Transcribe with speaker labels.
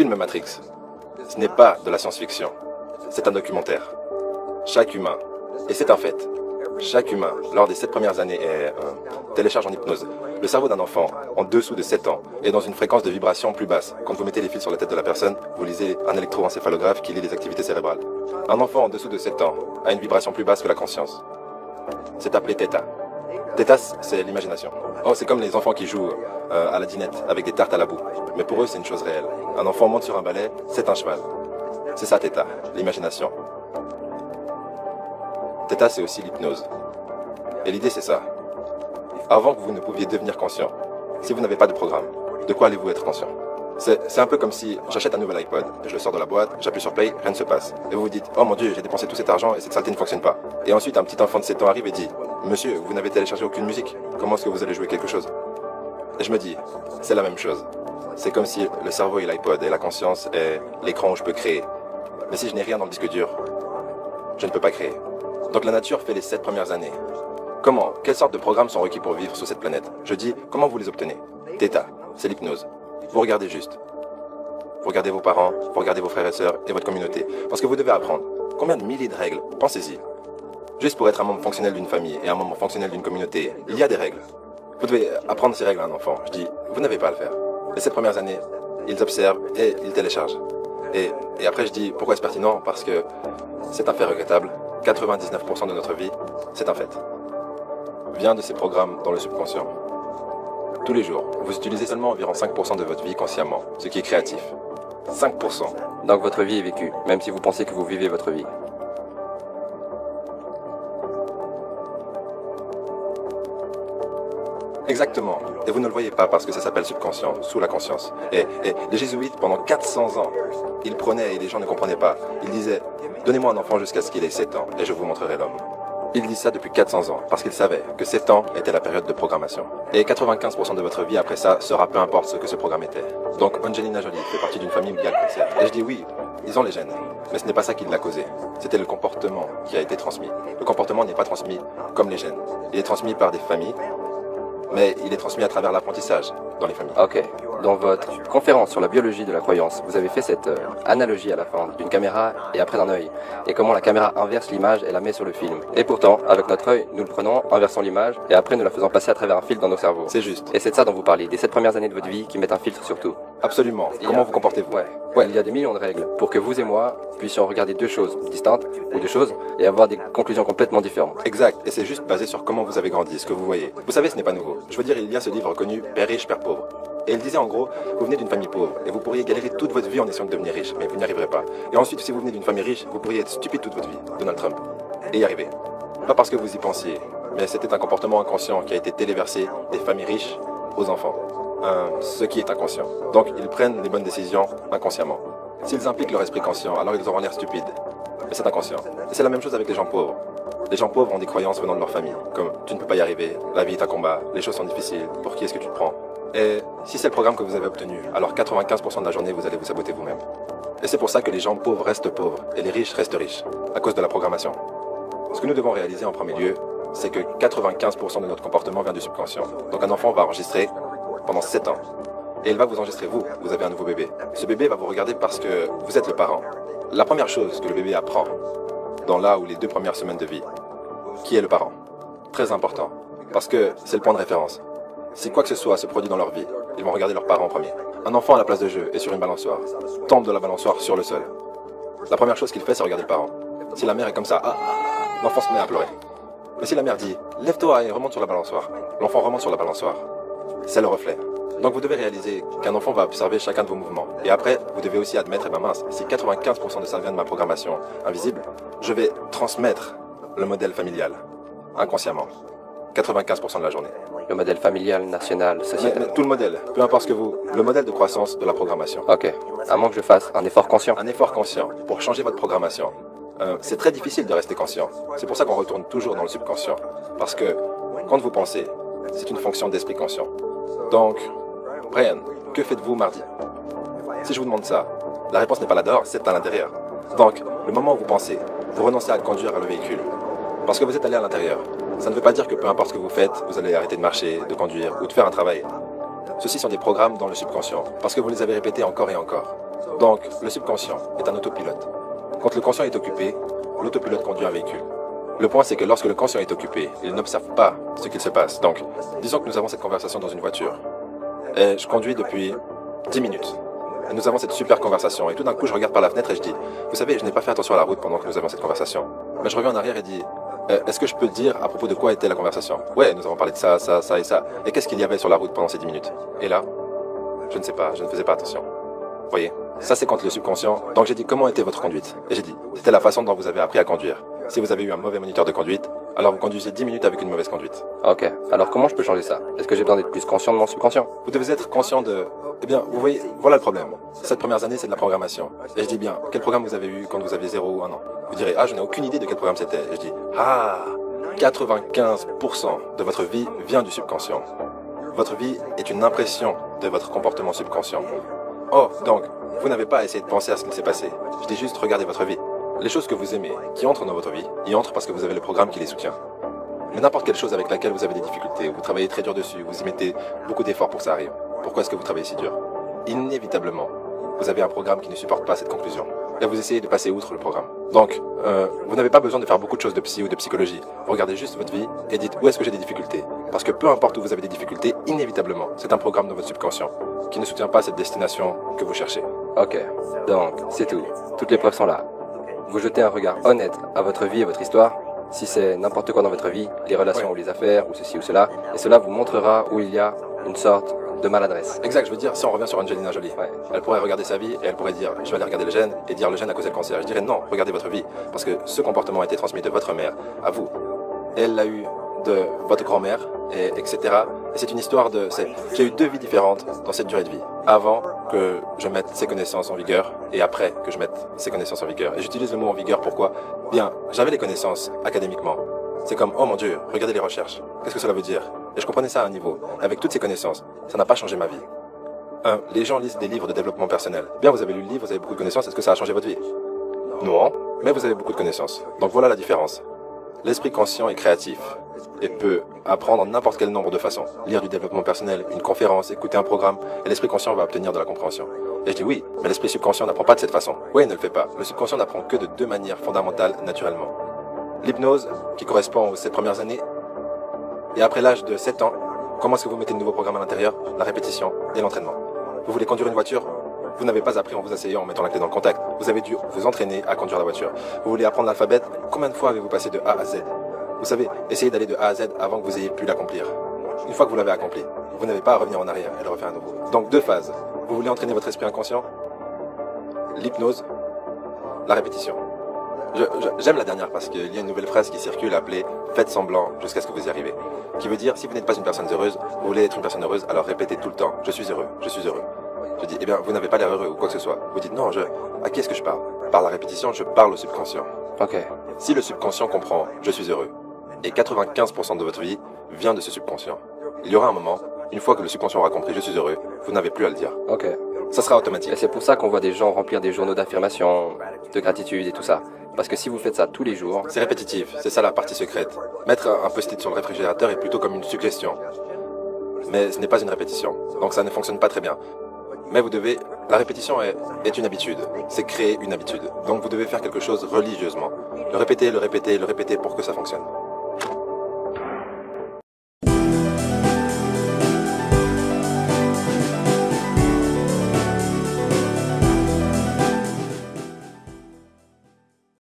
Speaker 1: film Matrix, ce n'est pas de la science-fiction, c'est un documentaire. Chaque humain, et c'est un fait, chaque humain, lors des 7 premières années, est télécharge en hypnose. Le cerveau d'un enfant, en dessous de 7 ans, est dans une fréquence de vibration plus basse. Quand vous mettez les fils sur la tête de la personne, vous lisez un électroencéphalographe qui lit les activités cérébrales. Un enfant en dessous de 7 ans a une vibration plus basse que la conscience. C'est appelé Theta. Theta, c'est l'imagination. Oh, c'est comme les enfants qui jouent à la dinette avec des tartes à la boue. Mais pour eux, c'est une chose réelle. Un enfant monte sur un balai, c'est un cheval. C'est ça, Theta, l'imagination. Theta, c'est aussi l'hypnose. Et l'idée, c'est ça. Avant que vous ne pouviez devenir conscient, si vous n'avez pas de programme, de quoi allez-vous être conscient? C'est un peu comme si j'achète un nouvel iPod, je le sors de la boîte, j'appuie sur Play, rien ne se passe. Et vous vous dites, oh mon Dieu, j'ai dépensé tout cet argent et cette saleté ne fonctionne pas. Et ensuite, un petit enfant de 7 ans arrive et dit, monsieur, vous n'avez téléchargé aucune musique, comment est-ce que vous allez jouer quelque chose? Et je me dis, c'est la même chose. C'est comme si le cerveau est l'iPod et la conscience est l'écran où je peux créer. Mais si je n'ai rien dans le disque dur, je ne peux pas créer. Donc la nature fait les 7 premières années. Comment? Quelles sortes de programmes sont requis pour vivre sur cette planète? Je dis, comment vous les obtenez? Theta, c'est l'hypnose. Vous regardez juste. Vous regardez vos parents, vous regardez vos frères et sœurs et votre communauté. Parce que vous devez apprendre. Combien de milliers de règles? Pensez-y. Juste pour être un membre fonctionnel d'une famille et un membre fonctionnel d'une communauté, il y a des règles. Vous devez apprendre ces règles à un enfant. Je dis, vous n'avez pas à le faire. Les 7 premières années, ils observent et ils téléchargent. Et après je dis, pourquoi est-ce pertinent? Parce que c'est un fait regrettable. 99% de notre vie, c'est un fait. Vient de ces programmes dans le subconscient. Tous les jours, vous utilisez seulement environ 5% de votre vie consciemment, ce qui est créatif. 5%.
Speaker 2: Donc votre vie est vécue, même si vous pensez que vous vivez votre vie.
Speaker 1: Exactement. Et vous ne le voyez pas parce que ça s'appelle subconscient, sous la conscience. Et les jésuites, pendant 400 ans, ils prenaient et les gens ne comprenaient pas. Ils disaient, donnez-moi un enfant jusqu'à ce qu'il ait 7 ans et je vous montrerai l'homme. Ils disent ça depuis 400 ans parce qu'ils savaient que 7 ans était la période de programmation. Et 95% de votre vie après ça sera peu importe ce que ce programme était. Donc Angelina Jolie fait partie d'une famille où il y a le cancer. Et je dis oui, ils ont les gènes. Mais ce n'est pas ça qui l'a causé. C'était le comportement qui a été transmis. Le comportement n'est pas transmis comme les gènes. Il est transmis par des familles, mais il est transmis à travers l'apprentissage dans les familles.
Speaker 2: Ok. Dans votre conférence sur la biologie de la croyance, vous avez fait cette analogie à la fin d'une caméra et après d'un œil, et comment la caméra inverse l'image et la met sur le film. Et pourtant, avec notre œil, nous le prenons, inversons l'image, et après nous la faisons passer à travers un filtre dans nos cerveaux.
Speaker 1: C'est juste.
Speaker 2: Et c'est de ça dont vous parlez, des 7 premières années de votre vie qui mettent un filtre sur tout.
Speaker 1: Absolument. Comment vous comportez-vous?
Speaker 2: Ouais. Il y a des millions de règles pour que vous et moi puissions regarder deux choses distinctes ou deux choses et avoir des conclusions complètement différentes.
Speaker 1: Exact. Et c'est juste basé sur comment vous avez grandi, ce que vous voyez. Vous savez, ce n'est pas nouveau. Je veux dire, il y a ce livre connu, Père riche, Père pauvre. Et il disait en gros, vous venez d'une famille pauvre et vous pourriez galérer toute votre vie en essayant de devenir riche, mais vous n'y arriverez pas. Et ensuite, si vous venez d'une famille riche, vous pourriez être stupide toute votre vie, Donald Trump, et y arriver. Pas parce que vous y pensiez, mais c'était un comportement inconscient qui a été téléversé des familles riches aux enfants. Ce qui est inconscient. Donc, ils prennent les bonnes décisions inconsciemment. S'ils impliquent leur esprit conscient, alors ils auront l'air stupides. Mais c'est inconscient. Et c'est la même chose avec les gens pauvres. Les gens pauvres ont des croyances venant de leur famille, comme tu ne peux pas y arriver, la vie est un combat, les choses sont difficiles, pour qui est-ce que tu te prends? Et si c'est le programme que vous avez obtenu, alors 95% de la journée, vous allez vous saboter vous-même. Et c'est pour ça que les gens pauvres restent pauvres et les riches restent riches, à cause de la programmation. Ce que nous devons réaliser en premier lieu, c'est que 95% de notre comportement vient du subconscient. Donc un enfant va enregistrer pendant 7 ans. Et il va vous enregistrer vous avez un nouveau bébé. Ce bébé va vous regarder parce que vous êtes le parent. La première chose que le bébé apprend, dans là ou les 2 premières semaines de vie, qui est le parent? Très important, parce que c'est le point de référence. Si quoi que ce soit se produit dans leur vie, ils vont regarder leurs parents en premier. Un enfant à la place de jeu est sur une balançoire, tombe de la balançoire sur le sol. La première chose qu'il fait, c'est regarder le parent. Si la mère est comme ça, l'enfant se met à pleurer. Mais si la mère dit, lève-toi et remonte sur la balançoire, l'enfant remonte sur la balançoire. C'est le reflet. Donc vous devez réaliser qu'un enfant va observer chacun de vos mouvements. Et après, vous devez aussi admettre, eh ben mince, si 95% de ça vient de ma programmation invisible, je vais transmettre le modèle familial, inconsciemment. 95% de la journée.
Speaker 2: Le modèle familial, national, sociétal.
Speaker 1: Mais tout le modèle, peu importe ce que vous... Le modèle de croissance de la programmation.
Speaker 2: Ok. À moins que je fasse un effort conscient.
Speaker 1: Un effort conscient pour changer votre programmation. C'est très difficile de rester conscient. C'est pour ça qu'on retourne toujours dans le subconscient. Parce que quand vous pensez, c'est une fonction d'esprit conscient. Donc, Brian, que faites-vous mardi? Si je vous demande ça, la réponse n'est pas là dehors, c'est à l'intérieur. Donc, le moment où vous pensez, vous renoncez à conduire le véhicule. Parce que vous êtes allé à l'intérieur. Ça ne veut pas dire que peu importe ce que vous faites, vous allez arrêter de marcher, de conduire ou de faire un travail. Ceux-ci sont des programmes dans le subconscient, parce que vous les avez répétés encore et encore. Donc, le subconscient est un autopilote. Quand le conscient est occupé, l'autopilote conduit un véhicule. Le point, c'est que lorsque le conscient est occupé, il n'observe pas ce qu'il se passe. Donc, disons que nous avons cette conversation dans une voiture. Et je conduis depuis 10 minutes. Et nous avons cette super conversation. Et tout d'un coup, je regarde par la fenêtre et je dis, vous savez, je n'ai pas fait attention à la route pendant que nous avons cette conversation. Mais je reviens en arrière et dis, est-ce que je peux dire à propos de quoi était la conversation? Ouais, nous avons parlé de ça, ça, ça et ça. Et qu'est-ce qu'il y avait sur la route pendant ces 10 minutes? Et là, je ne sais pas, je ne faisais pas attention. Vous voyez? Ça, c'est quand le subconscient... Donc j'ai dit, comment était votre conduite? Et j'ai dit, c'était la façon dont vous avez appris à conduire. Si vous avez eu un mauvais moniteur de conduite, alors vous conduisez 10 minutes avec une mauvaise conduite.
Speaker 2: Ok, alors comment je peux changer ça? Est-ce que j'ai besoin d'être plus conscient de mon subconscient?
Speaker 1: Vous devez être conscient de... Eh bien, vous voyez, voilà le problème. Cette première année, c'est de la programmation. Et je dis bien, quel programme vous avez eu quand vous aviez 0 ou 1 an? Vous direz, ah, je n'ai aucune idée de quel programme c'était. Et je dis, ah, 95% de votre vie vient du subconscient. Votre vie est une impression de votre comportement subconscient. Oh, donc, vous n'avez pas à essayer de penser à ce qu'il s'est passé. Je dis juste, regardez votre vie. Les choses que vous aimez, qui entrent dans votre vie, y entrent parce que vous avez le programme qui les soutient. Mais n'importe quelle chose avec laquelle vous avez des difficultés, vous travaillez très dur dessus, vous y mettez beaucoup d'efforts pour que ça arrive. Pourquoi est-ce que vous travaillez si dur? Inévitablement, vous avez un programme qui ne supporte pas cette conclusion. Et vous essayez de passer outre le programme. Donc, vous n'avez pas besoin de faire beaucoup de choses de psy ou de psychologie. Vous regardez juste votre vie et dites où est-ce que j'ai des difficultés. Parce que peu importe où vous avez des difficultés, inévitablement, c'est un programme dans votre subconscient qui ne soutient pas cette destination que vous cherchez.
Speaker 2: Ok, donc c'est tout. Toutes les preuves sont là. Vous jetez un regard honnête à votre vie et votre histoire. Si c'est n'importe quoi dans votre vie, les relations ou les affaires ou ceci ou cela, et cela vous montrera où il y a une sorte de maladresse.
Speaker 1: Exact, je veux dire, si on revient sur Angelina Jolie, elle pourrait regarder sa vie et elle pourrait dire, je vais aller regarder le gène et dire le gène a causé le cancer. Je dirais non, regardez votre vie, parce que ce comportement a été transmis de votre mère à vous. Elle l'a eu de votre grand-mère, etc. Et c'est une histoire de... J'ai eu 2 vies différentes dans cette durée de vie. Avant que je mette ces connaissances en vigueur et après que je mette ces connaissances en vigueur. Et j'utilise le mot en vigueur, pourquoi? Bien, j'avais les connaissances académiquement. C'est comme, oh mon Dieu, regardez les recherches. Qu'est-ce que cela veut dire? Et je comprenais ça à un niveau. Avec toutes ces connaissances, ça n'a pas changé ma vie. Les gens lisent des livres de développement personnel. Bien, vous avez lu le livre, vous avez beaucoup de connaissances, est-ce que ça a changé votre vie? Non, mais vous avez beaucoup de connaissances. Donc voilà la différence. L'esprit conscient est créatif et peut apprendre en n'importe quel nombre de façons. Lire du développement personnel, une conférence, écouter un programme, et l'esprit conscient va obtenir de la compréhension. Et je dis oui, mais l'esprit subconscient n'apprend pas de cette façon. Oui, il ne le fait pas. Le subconscient n'apprend que de 2 manières fondamentales naturellement. L'hypnose, qui correspond aux 7 premières années, et après l'âge de 7 ans, comment est-ce que vous mettez de nouveaux programmes à l'intérieur? La répétition et l'entraînement. Vous voulez conduire une voiture? Vous n'avez pas appris en vous asseyant, en mettant la clé dans le contact. Vous avez dû vous entraîner à conduire la voiture. Vous voulez apprendre l'alphabet? Combien de fois avez-vous passé de A à Z? Vous savez, essayez d'aller de A à Z avant que vous ayez pu l'accomplir. Une fois que vous l'avez accompli, vous n'avez pas à revenir en arrière et le refaire à nouveau. Donc 2 phases. Vous voulez entraîner votre esprit inconscient? L'hypnose, la répétition. J'aime la dernière parce qu'il y a une nouvelle phrase qui circule appelée « Faites semblant jusqu'à ce que vous y arrivez ». Qui veut dire, si vous n'êtes pas une personne heureuse, vous voulez être une personne heureuse, alors répétez tout le temps « Je suis heureux, je suis heureux ». Je dis, eh bien, vous n'avez pas l'air heureux ou quoi que ce soit. Vous dites, non, à qui est-ce que je parle? Par la répétition, je parle au subconscient.
Speaker 2: Ok.
Speaker 1: Si le subconscient comprend, je suis heureux, et 95% de votre vie vient de ce subconscient, il y aura un moment, une fois que le subconscient aura compris, je suis heureux, vous n'avez plus à le dire.
Speaker 2: Ok.
Speaker 1: Ça sera automatique.
Speaker 2: Et c'est pour ça qu'on voit des gens remplir des journaux d'affirmation, de gratitude et tout ça. Parce que si vous faites ça tous les jours...
Speaker 1: C'est répétitif, c'est ça la partie secrète. Mettre un post-it sur le réfrigérateur est plutôt comme une suggestion. Mais ce n'est pas une répétition, donc ça ne fonctionne pas très bien. Mais vous devez... La répétition est une habitude. C'est créer une habitude. Donc vous devez faire quelque chose religieusement. Le répéter, le répéter, le répéter pour que ça fonctionne.